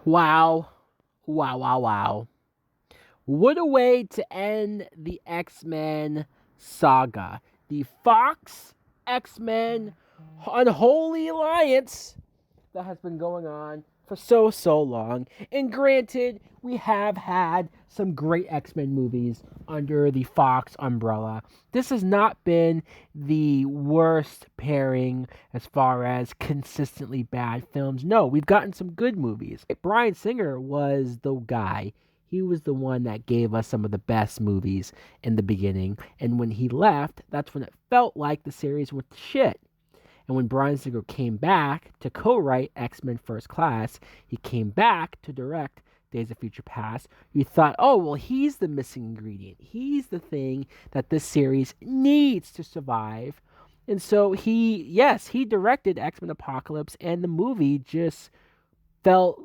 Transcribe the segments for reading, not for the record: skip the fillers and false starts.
Wow. Wow, wow, wow. What a way to end the X-Men saga. The Fox X-Men Unholy Alliance that has been going on for so long. And granted, we have had some great X-Men movies under the Fox umbrella. This has not been the worst pairing as far as consistently bad films. No, we've gotten some good movies. Bryan Singer was the guy. He was the one that gave us some of the best movies in the beginning. And when he left, that's when it felt like the series went to shit. And when Bryan Singer came back to co-write X-Men First Class, he came back to direct Days of Future Past. You thought, oh, well, he's the missing ingredient. He's the thing that this series needs to survive. And so he directed X-Men Apocalypse, and the movie felt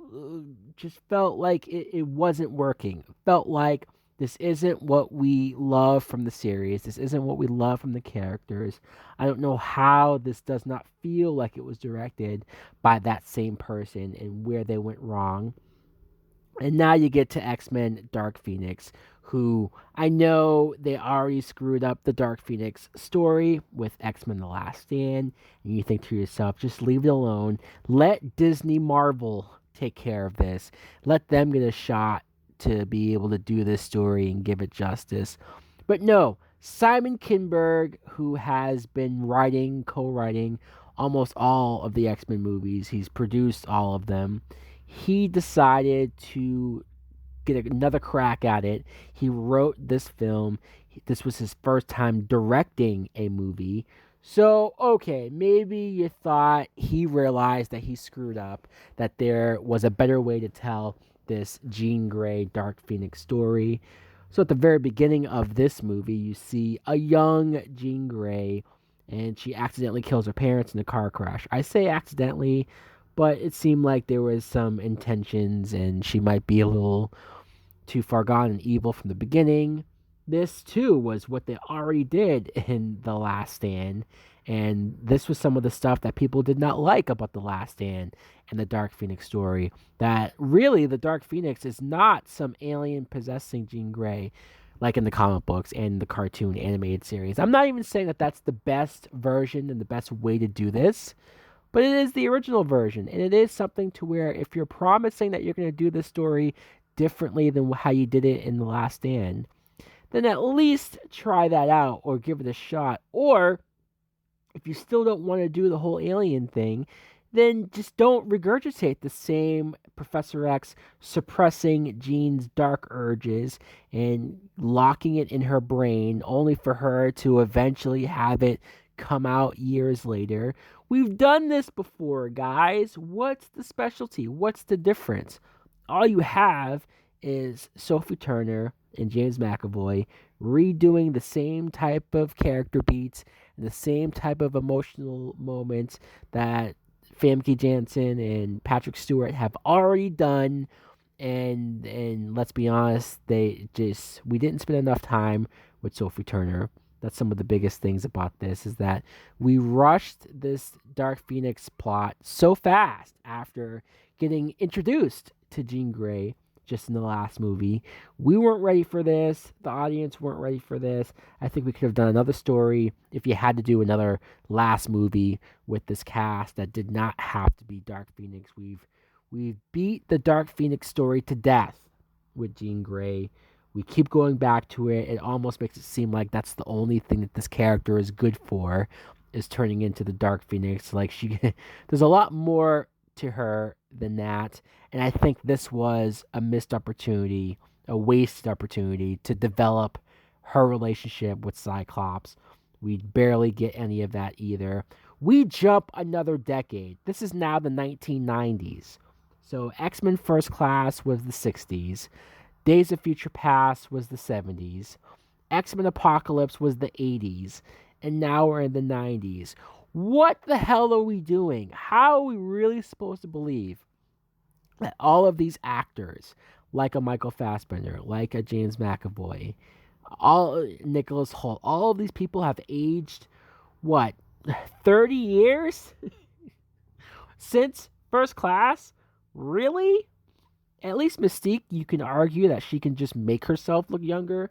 just felt like it wasn't working. It felt like this isn't what we love from the series. This isn't what we love from the characters. I don't know how this does not feel like it was directed by that same person and where they went wrong. And now you get to X Men Dark Phoenix, who I know they already screwed up the Dark Phoenix story with X Men The Last Stand. And you think to yourself, just leave it alone. Let Disney Marvel take care of this. Let them get a shot to be able to do this story and give it justice. But no, Simon Kinberg, who has been co writing almost all of the X Men movies, he's produced all of them. He decided to get another crack at it. He wrote this film. This was his first time directing a movie. So, okay, maybe you thought he realized that he screwed up, that there was a better way to tell this Jean Grey Dark Phoenix story. So, at the very beginning of this movie, you see a young Jean Grey, and she accidentally kills her parents in a car crash. I say accidentally, but it seemed like there was some intentions, and she might be a little too far gone and evil from the beginning. This too was what they already did in The Last Stand, and this was some of the stuff that people did not like about The Last Stand and the Dark Phoenix story. That really the Dark Phoenix is not some alien possessing Jean Grey like in the comic books and the cartoon animated series. I'm not even saying that that's the best version and the best way to do this, but it is the original version, and it is something to where if you're promising that you're going to do this story differently than how you did it in The Last Stand, then at least try that out or give it a shot. Or if you still don't want to do the whole alien thing, then just don't regurgitate the same Professor X suppressing Jean's dark urges and locking it in her brain only for her to eventually have it come out years later. We've done this before, guys. What's the specialty? What's the difference? All you have is Sophie Turner and James McAvoy redoing the same type of character beats and the same type of emotional moments that Famke Janssen and Patrick Stewart have already done. And let's be honest, we didn't spend enough time with Sophie Turner. That's some of the biggest things about this is that we rushed this Dark Phoenix plot so fast after getting introduced to Jean Grey just in the last movie. We weren't ready for this. The audience weren't ready for this. I think we could have done another story if you had to do another last movie with this cast that did not have to be Dark Phoenix. We've beat the Dark Phoenix story to death with Jean Grey. We keep going back to it. It almost makes it seem like that's the only thing that this character is good for, is turning into the Dark Phoenix. Like there's a lot more to her than that. And I think this was a missed opportunity, a wasted opportunity to develop her relationship with Cyclops. We barely get any of that either. We jump another decade. This is now the 1990s. So X-Men First Class was the 60s. Days of Future Past was the 70s. X-Men Apocalypse was the 80s. And now we're in the 90s. What the hell are we doing? How are we really supposed to believe that all of these actors, like a Michael Fassbender, like a James McAvoy, all Nicholas Hoult, all of these people have aged, what, 30 years since First Class? Really? At least Mystique, you can argue that she can just make herself look younger.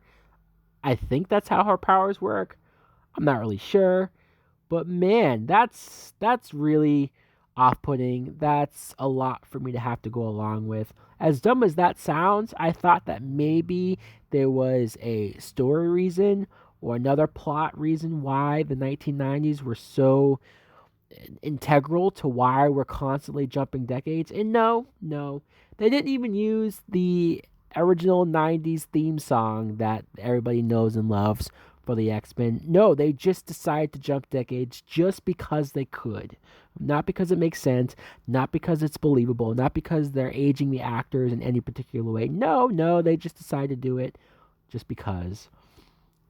I think that's how her powers work. I'm not really sure. But man, that's really off-putting. That's a lot for me to have to go along with. As dumb as that sounds, I thought that maybe there was a story reason or another plot reason why the 1990s were so integral to why we're constantly jumping decades. And no, they didn't even use the original 90s theme song that everybody knows and loves for the X-Men. No, they just decided to jump decades just because they could. Not because it makes sense, not because it's believable, not because they're aging the actors in any particular way. No, they just decided to do it just because.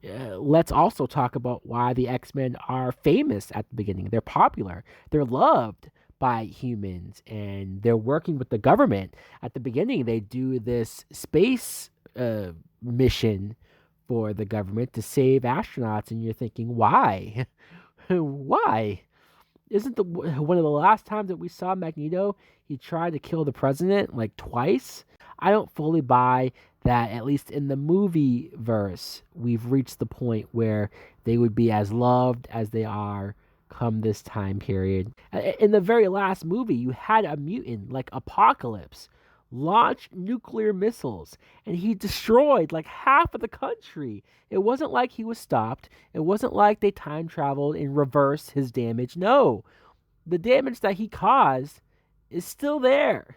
Let's also talk about why the X-Men are famous at the beginning. They're popular. They're loved by humans, and they're working with the government. At the beginning, they do this space mission for the government to save astronauts, and you're thinking, why? Why? Isn't the one of the last times that we saw Magneto, he tried to kill the president like twice? I don't fully buy that. At least in the movie verse, we've reached the point where they would be as loved as they are come this time period. In the very last movie, you had a mutant like Apocalypse launch nuclear missiles, and he destroyed like half of the country. It wasn't like he was stopped. It wasn't like they time traveled and reversed his damage. No, the damage that he caused is still there.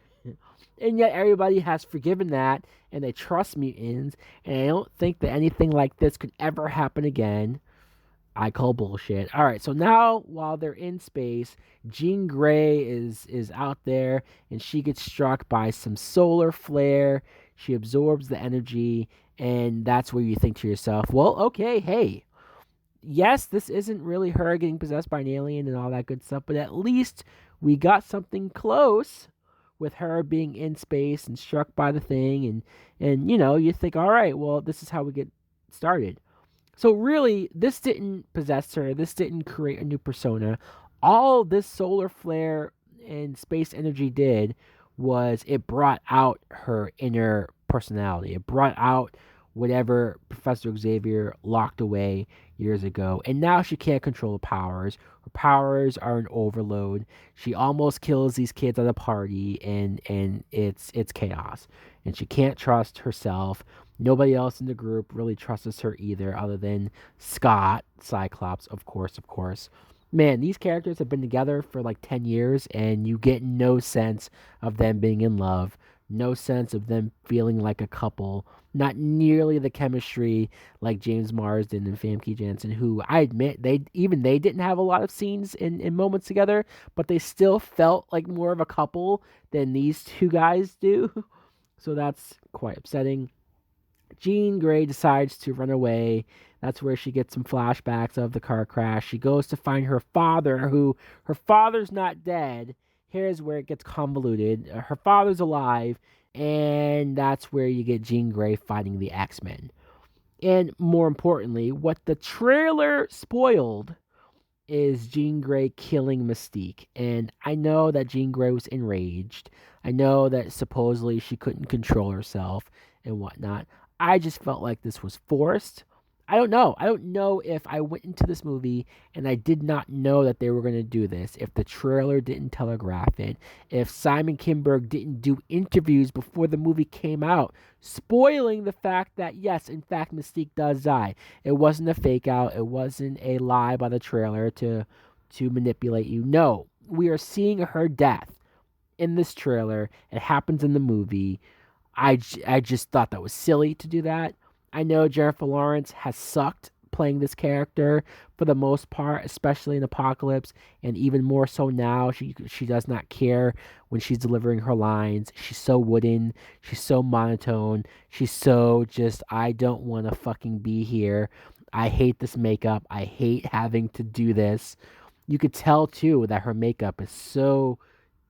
And yet everybody has forgiven that, and they trust mutants, and I don't think that anything like this could ever happen again. I call bullshit. All right, so now while they're in space, Jean Grey is out there, and she gets struck by some solar flare. She absorbs the energy, and that's where you think to yourself, well, okay, hey, yes, this isn't really her getting possessed by an alien and all that good stuff, but at least we got something close with her being in space and struck by the thing, and you think, all right, well, this is how we get started. So really, this didn't possess her. This didn't create a new persona. All this solar flare and space energy did was it brought out her inner personality. It brought out whatever Professor Xavier locked away years ago. And now she can't control her powers. Her powers are an overload. She almost kills these kids at a party, and it's chaos. And she can't trust herself. Nobody else in the group really trusts her either, other than Scott, Cyclops, of course. Man, these characters have been together for like 10 years, and you get no sense of them being in love, no sense of them feeling like a couple, not nearly the chemistry like James Marsden and Famke Janssen, who I admit, they didn't have a lot of scenes in moments together, but they still felt like more of a couple than these two guys do. So that's quite upsetting. Jean Grey decides to run away. That's where she gets some flashbacks of the car crash. She goes to find her father, who her father's not dead. Here's where it gets convoluted. Her father's alive, and that's where you get Jean Grey fighting the X-Men. And more importantly, what the trailer spoiled is Jean Grey killing Mystique. And I know that Jean Grey was enraged. I know that supposedly she couldn't control herself and whatnot. I just felt like this was forced. I don't know. I don't know if I went into this movie and I did not know that they were going to do this, if the trailer didn't telegraph it, if Simon Kinberg didn't do interviews before the movie came out, spoiling the fact that, yes, in fact, Mystique does die. It wasn't a fake out. It wasn't a lie by the trailer to manipulate you. No, we are seeing her death in this trailer. It happens in the movie. I just thought that was silly to do that. I know Jennifer Lawrence has sucked playing this character for the most part, especially in Apocalypse, and even more so now. She does not care when she's delivering her lines. She's so wooden. She's so monotone. She's so just, I don't want to fucking be here. I hate this makeup. I hate having to do this. You could tell, too, that her makeup is so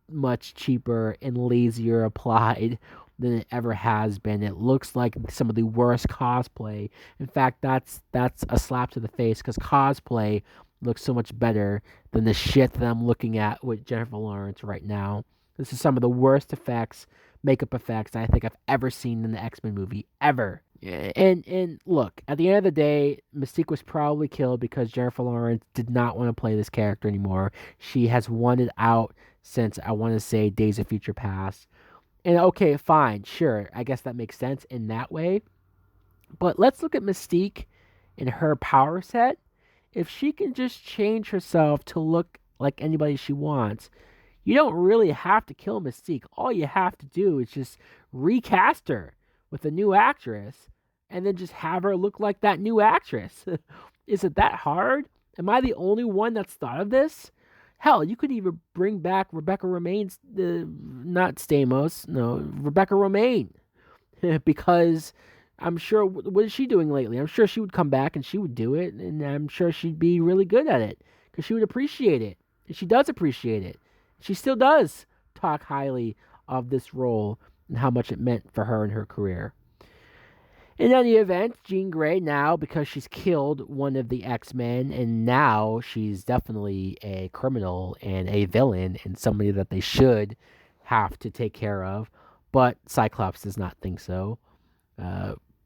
much cheaper and lazier applied than it ever has been. It looks like some of the worst cosplay. In fact, that's a slap to the face, because cosplay looks so much better than the shit that I'm looking at with Jennifer Lawrence right now. This is some of the worst effects makeup effects I think I've ever seen in the X-Men movie ever. And look, at the end of the day, Mystique was probably killed because Jennifer Lawrence did not want to play this character anymore. She has wanted out since I want to say Days of Future Past. And okay, fine, sure, I guess that makes sense in that way. But let's look at Mystique and her power set. If she can just change herself to look like anybody she wants, you don't really have to kill Mystique. All you have to do is just recast her with a new actress and then just have her look like that new actress. Is it that hard? Am I the only one that's thought of this? Hell, you could even bring back Rebecca Romaine's, not Stamos, no, Rebecca Romaine. Because I'm sure, what is she doing lately? I'm sure she would come back and she would do it, and I'm sure she'd be really good at it because she would appreciate it. And she does appreciate it. She still does talk highly of this role and how much it meant for her in her career. In any event, Jean Grey now, because she's killed one of the X-Men, and now she's definitely a criminal and a villain and somebody that they should have to take care of. But Cyclops does not think so.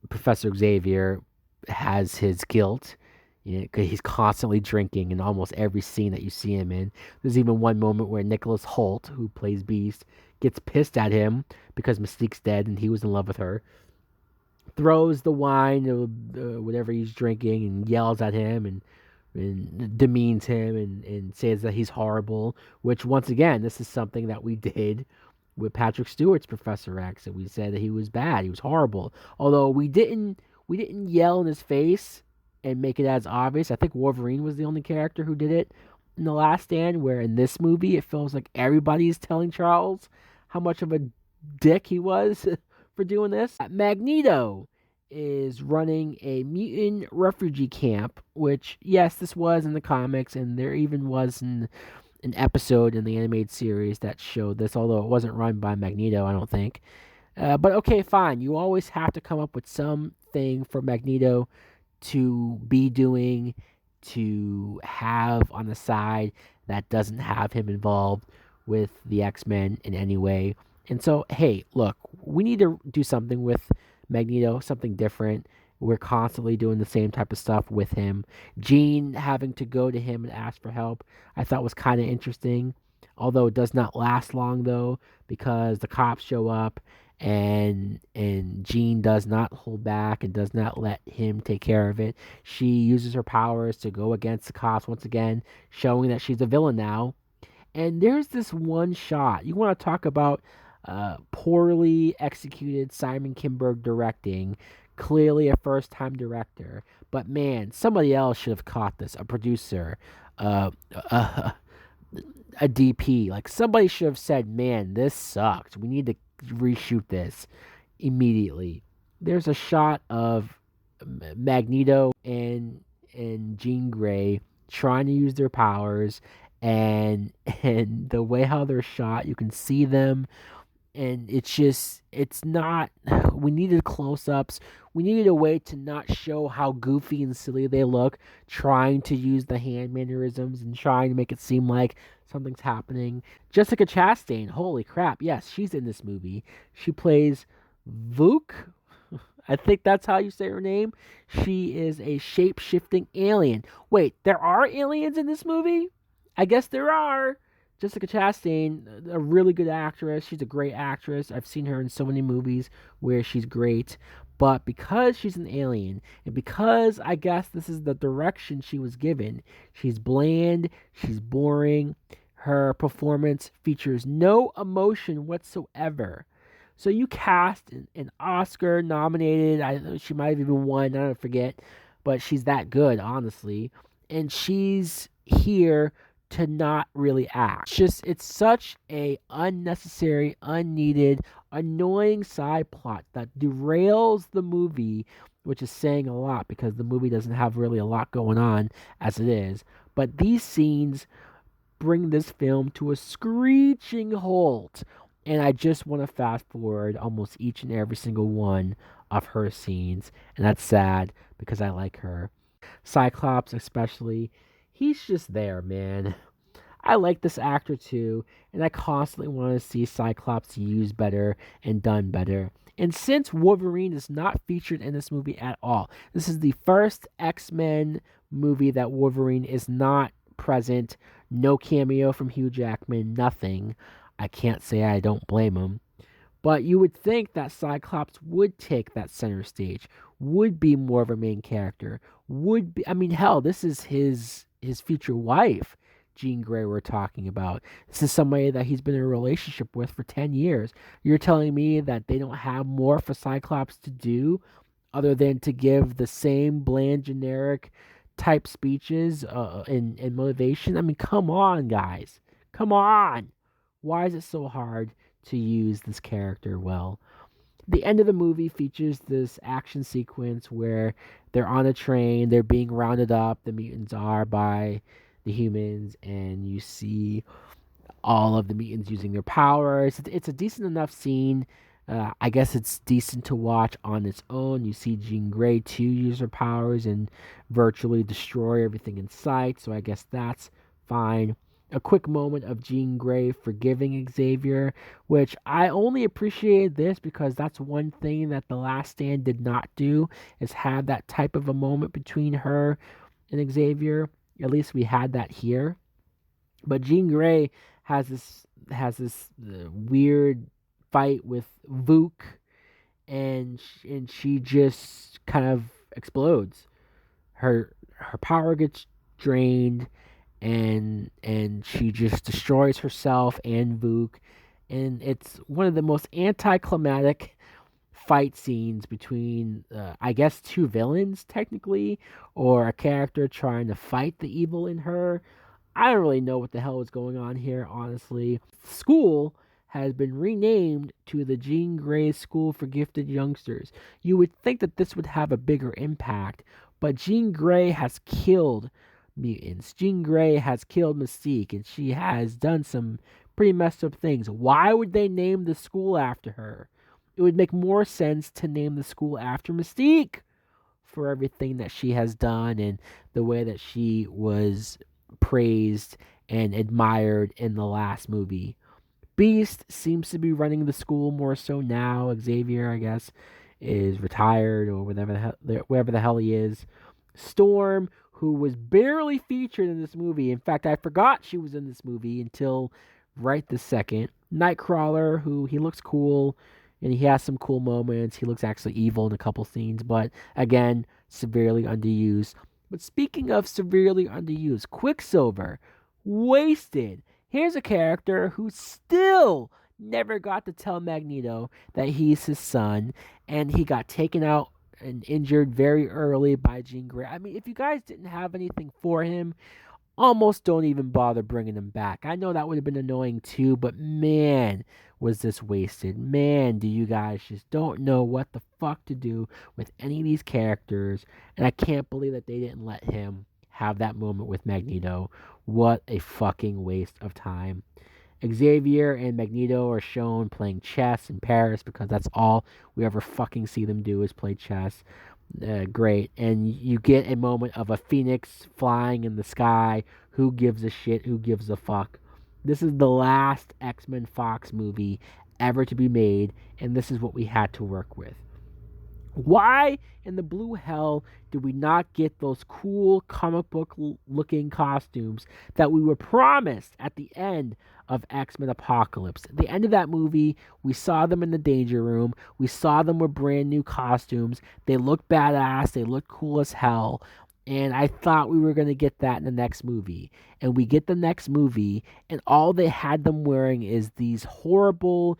Professor Xavier has his guilt. Cause he's constantly drinking in almost every scene that you see him in. There's even one moment where Nicholas Hoult, who plays Beast, gets pissed at him because Mystique's dead and he was in love with her. Throws the wine or whatever he's drinking and yells at him and demeans him and says that he's horrible. Which, once again, this is something that we did with Patrick Stewart's Professor X, and we said that he was bad, he was horrible. Although we didn't yell in his face and make it as obvious. I think Wolverine was the only character who did it in The Last Stand, where in this movie it feels like everybody's telling Charles how much of a dick he was for doing this. Magneto is running a mutant refugee camp, which, yes, this was in the comics, and there even was an episode in the animated series that showed this, although it wasn't run by Magneto, I don't think. But okay, fine. You always have to come up with something for Magneto to be doing, to have on the side that doesn't have him involved with the X-Men in any way. And so, hey, look, we need to do something with Magneto, something different. We're constantly doing the same type of stuff with him. Jean having to go to him and ask for help, I thought was kind of interesting. Although it does not last long, though, because the cops show up and Jean does not hold back and does not let him take care of it. She uses her powers to go against the cops once again, showing that she's a villain now. And there's this one shot. You want to talk about poorly executed Simon Kinberg directing. Clearly a first-time director. But man, somebody else should have caught this. A producer. A DP. Like, somebody should have said, man, this sucked. We need to reshoot this immediately. There's a shot of Magneto and Jean Grey trying to use their powers, and the way how they're shot, you can see them, and it's not, we needed close-ups. We needed a way to not show how goofy and silly they look, trying to use the hand mannerisms and trying to make it seem like something's happening. Jessica Chastain, holy crap, yes, she's in this movie. She plays Vuk. I think that's how you say her name. She is a shape-shifting alien. Wait, there are aliens in this movie? I guess there are. Jessica Chastain, a really good actress. She's a great actress. I've seen her in so many movies where she's great. But because she's an alien, and because I guess this is the direction she was given, she's bland, she's boring, her performance features no emotion whatsoever. So you cast an Oscar nominated, she might have even won, I don't forget, but she's that good, honestly. And she's here to not really act. It's such a unnecessary, unneeded, annoying side plot that derails the movie, which is saying a lot because the movie doesn't have really a lot going on as it is. But these scenes bring this film to a screeching halt. And I just want to fast forward almost each and every single one of her scenes. And that's sad because I like her. Cyclops especially, he's just there, man. I like this actor too, and I constantly want to see Cyclops used better and done better. And since Wolverine is not featured in this movie at all, this is the first X Men movie that Wolverine is not present. No cameo from Hugh Jackman, nothing. I can't say I don't blame him. But you would think that Cyclops would take that center stage, would be more of a main character, would be. I mean, hell, this is his future wife, Jean Grey. We're talking about. This is somebody that he's been in a relationship with for 10 years. You're telling me that they don't have more for Cyclops to do, other than to give the same bland, generic type speeches and motivation? I mean, come on, guys, come on. Why is it so hard to use this character well? The end of the movie features this action sequence where they're on a train, they're being rounded up, the mutants are, by the humans, and you see all of the mutants using their powers. It's a decent enough scene. I guess it's decent to watch on its own. You see Jean Grey too use her powers and virtually destroy everything in sight, so I guess that's fine. A quick moment of Jean Grey forgiving Xavier, which I only appreciated this because that's one thing that The Last Stand did not do, is have that type of a moment between her and Xavier. At least we had that here. But Jean Grey has this weird fight with Vuk, and she just kind of explodes. Her power gets drained, and she just destroys herself and Vuk, and it's one of the most anticlimactic fight scenes between, I guess, two villains technically, or a character trying to fight the evil in her. I don't really know what the hell is going on here, honestly. School has been renamed to the Jean Grey School for Gifted Youngsters. You would think that this would have a bigger impact, but Jean Grey has killed mutants. Jean Grey has killed Mystique, and she has done some pretty messed up things. Why would they name the school after her? It would make more sense to name the school after Mystique for everything that she has done and the way that she was praised and admired in the last movie. Beast seems to be running the school more so now. Xavier, I guess, is retired or wherever the hell he is. Storm, who was barely featured in this movie. In fact, I forgot she was in this movie until right this second. Nightcrawler, who he looks cool and he has some cool moments. He looks actually evil in a couple scenes, but again, severely underused. But speaking of severely underused, Quicksilver, wasted. Here's a character who still never got to tell Magneto that he's his son, and he got taken out and injured very early by Jean Grey. I mean, if you guys didn't have anything for him, almost don't even bother bringing him back. I know that would have been annoying too, but man, was this wasted. Man, do you guys just don't know what the fuck to do with any of these characters, and I can't believe that they didn't let him have that moment with Magneto. What a fucking waste of time. Xavier and Magneto are shown playing chess in Paris because that's all we ever fucking see them do is play chess. Great. And you get a moment of a phoenix flying in the sky. Who gives a shit? Who gives a fuck? This is the last X-Men Fox movie ever to be made, and this is what we had to work with. Why in the blue hell did we not get those cool comic book looking costumes that we were promised at the end of X-Men Apocalypse? At the end of that movie, we saw them in the Danger Room. We saw them with brand new costumes. They looked badass. They looked cool as hell. And I thought we were going to get that in the next movie. And we get the next movie, and all they had them wearing is these horrible,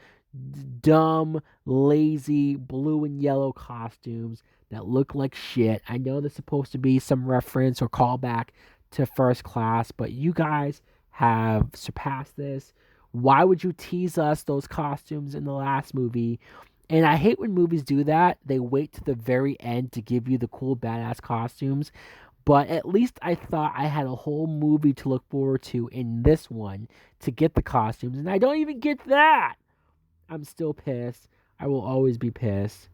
dumb, lazy blue and yellow costumes that look like shit. I know there's supposed to be some reference or callback to First Class, but you guys have surpassed this. Why would you tease us those costumes in the last movie? And I hate when movies do that. They wait to the very end to give you the cool badass costumes. But at least I thought I had a whole movie to look forward to in this one to get the costumes, and I don't even get that. I'm still pissed. I will always be pissed.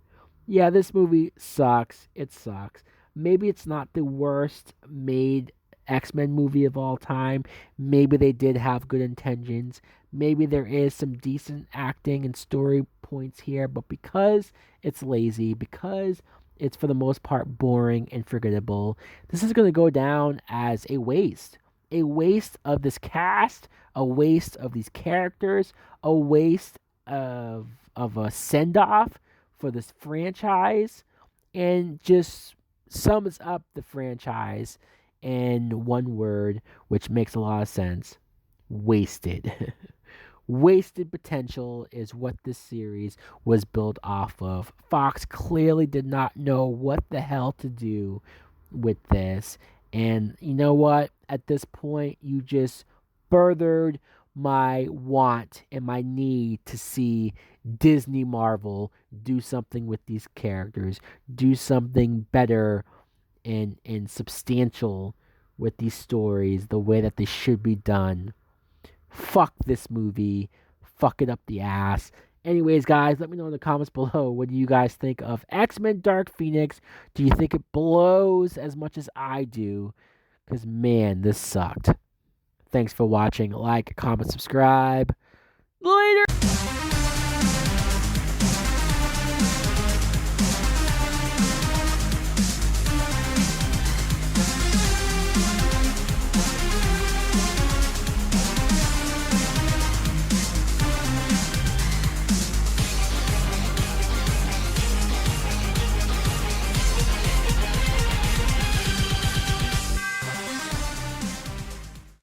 Yeah, this movie sucks. It sucks. Maybe it's not the worst made X-Men movie of all time. Maybe they did have good intentions. Maybe there is some decent acting and story points here, but because it's lazy, because it's for the most part boring and forgettable, this is going to go down as a waste. A waste of this cast, a waste of these characters, a waste of a send-off for this franchise, and just sums up the franchise in one word, which makes a lot of sense: wasted. Wasted potential is what this series was built off of. Fox clearly did not know what the hell to do with this. And you know what? At this point, you just furthered my want and my need to see Disney Marvel do something with these characters, do something better and substantial with these stories the way that they should be done. Fuck this movie. Fuck it up the ass. Anyways, guys, let me know in the comments below. What do you guys think of X-Men Dark Phoenix? Do you think it blows as much as I do? Because, man, this sucked. Thanks for watching. Like, comment, subscribe. Later!